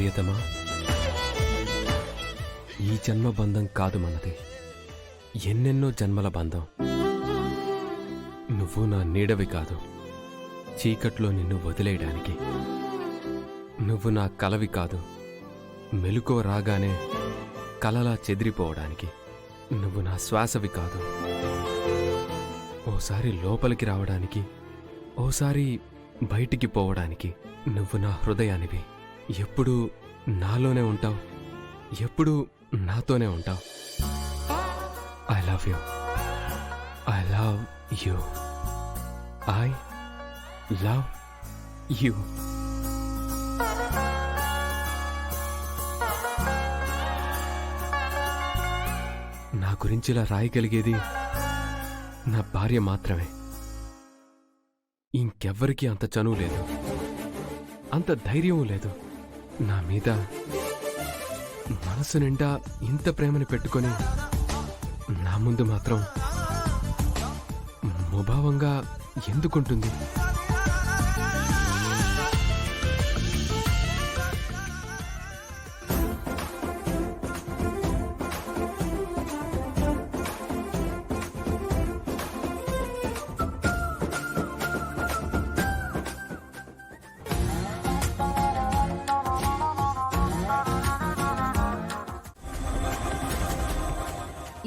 ప్రియతమా, ఈ జన్మ బంధం కాదు మనది, ఎన్నెన్నో జన్మల బంధం. నువ్వు నా నీడవి కాదు, చీకట్లో నిన్ను వదిలేయడానికి. నువ్వు నా కలవి కాదు, మెలుకో రాగానే కలలా చెదిరిపోవడానికి. నువ్వు నా శ్వాసవి కాదు, ఓసారి లోపలికి రావడానికి, ఓసారి బయటికి పోవడానికి. నువ్వు నా హృదయానివి, ఎప్పుడూ నాలోనే ఉంటావు, ఎప్పుడూ నాతోనే ఉంటావు. I love you, I love you, I love you. నా గురించి ఇలా రాయగలిగేది నా భార్య మాత్రమే. ఇంకెవ్వరికీ అంత చనువు లేదు, అంత ధైర్యం లేదు. నా మీద మనసు నిండా ఇంత ప్రేమని పెట్టుకొని నా ముందు మాత్రం ముభావంగా ఎందుకుంటుంది?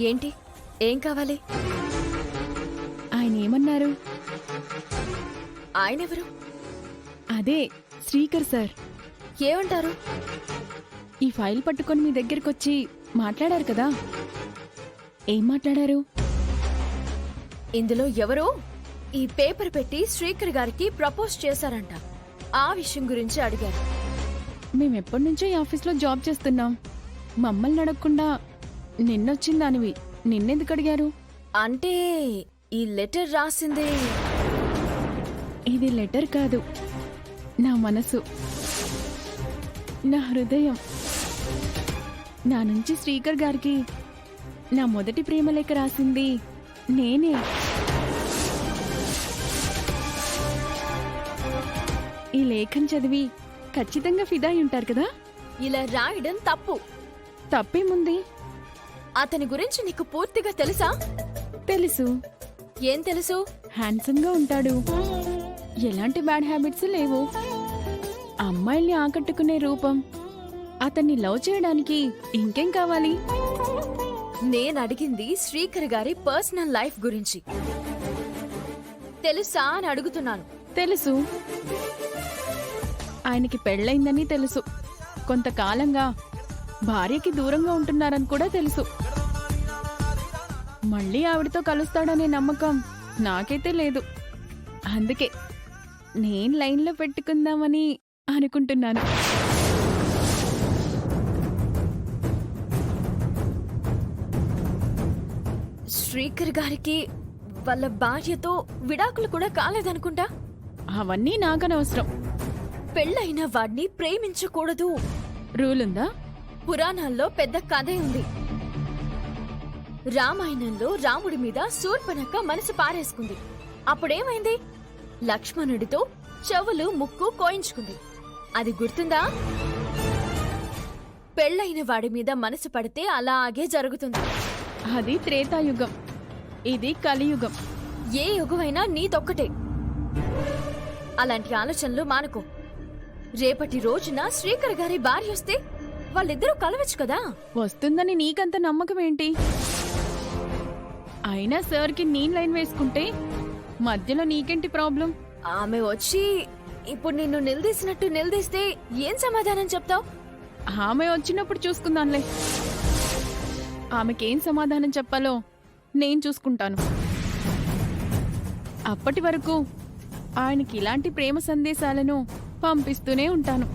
ఏంటి, ఏం కావాలి? ఆయన ఏమన్నారు? ఆయనెవరు? అదే శ్రీకర్ సార్. ఏమంటారు? ఈ ఫైల్ పట్టుకొని మీ దగ్గరకొచ్చి మాట్లాడారు కదా, ఏం మాట్లాడారు? ఇందులో ఎవరో ఈ పేపర్ పెట్టి శ్రీకర్ గారికి ప్రపోజ్ చేశారంట. ఆ విషయం గురించి అడిగారు. మేమెప్పటినుంచో ఈ ఆఫీస్లో జాబ్ చేస్తున్నాం, మమ్మల్ని అడగకుండా నిన్నొచ్చిందానివి నిన్నెందుకు అడిగారు? అంటే ఈ లెటర్ రాసింది? ఇది లెటర్ కాదు, నా మనసు, నా హృదయం. నా నుంచి శ్రీకర్ గారికి నా మొదటి ప్రేమ లేఖ రాసింది నేనే. ఈ లేఖను చదివి ఖచ్చితంగా ఫిదా అయి ఉంటారు కదా. ఇలా రాయడం తప్పు. తప్పేముంది? అతని గురించి నీకు పూర్తిగా తెలుసా? తెలుసు. ఏం తెలుసు? హ్యాండ్సమ్ గా ఉంటాడు, ఎలాంటి బ్యాడ్ హ్యాబిట్స్ లేవు, అమ్మాయిల్ని ఆకట్టుకునే రూపం. అతన్ని లవ్ చేయడానికి ఇంకేం కావాలి? నేను అడిగింది శ్రీకర్ గారి పర్సనల్ లైఫ్ గురించి. తెలుసా అని అడుగుతున్నాను. తెలుసు. ఆయనకి పెళ్ళైందని తెలుసు, కొంతకాలంగా భార్యకి దూరంగా ఉంటున్నారని కూడా తెలుసు. మళ్ళీ ఆవిడతో కలుస్తాడనే నమ్మకం నాకైతే లేదు. అందుకే నేను లైన్లో పెట్టుకుందామని అనుకుంటున్నాను. శ్రీకర్ గారికి వాళ్ళ భార్యతో విడాకులు కూడా కాలేదనుకుంటా. అవన్నీ నాకనవసరం. పెళ్ళైన వాడిని ప్రేమించకూడదు రూలుందా? పురాణాల్లో పెద్ద కథే ఉంది. రామాయణంలో రాముడి మీద శూర్పణఖ మనసు పారేసుకుంది. అప్పుడేమైంది? లక్ష్మణుడితో చెవులు ముక్కు కోయించుకుంది. అది గుర్తుందా? పెళ్ళైన వాడి మీద మనసు పడితే అలాగే జరుగుతుంది. అది త్రేతాయుగం, ఇది కలియుగం. ఏ యుగమైనా నీతొక్కటే. అలాంటి ఆలోచనలు మానుకో. రేపటి రోజున శ్రీకర్ గారి భార్య వస్తే వాళ్ళిద్దరూ కలవచ్చు కదా. వస్తుందని నీకంత నమ్మకం ఏంటి? అయినా సార్కి నేను లైన్ వేసుకుంటే మధ్యలో నీకేంటి ప్రాబ్లం? ఆమె వచ్చి ఇప్పుడు నిన్ను నిలదీసినట్టు నిలదీస్తే ఏం సమాధానం చెప్తావు? ఆమె వచ్చినప్పుడు చూసుకుందాంలే. ఆమెకేం సమాధానం చెప్పాలో నేను చూసుకుంటాను. అప్పటి వరకు ఆయనకి ఇలాంటి ప్రేమ సందేశాలను పంపిస్తూనే ఉంటాను.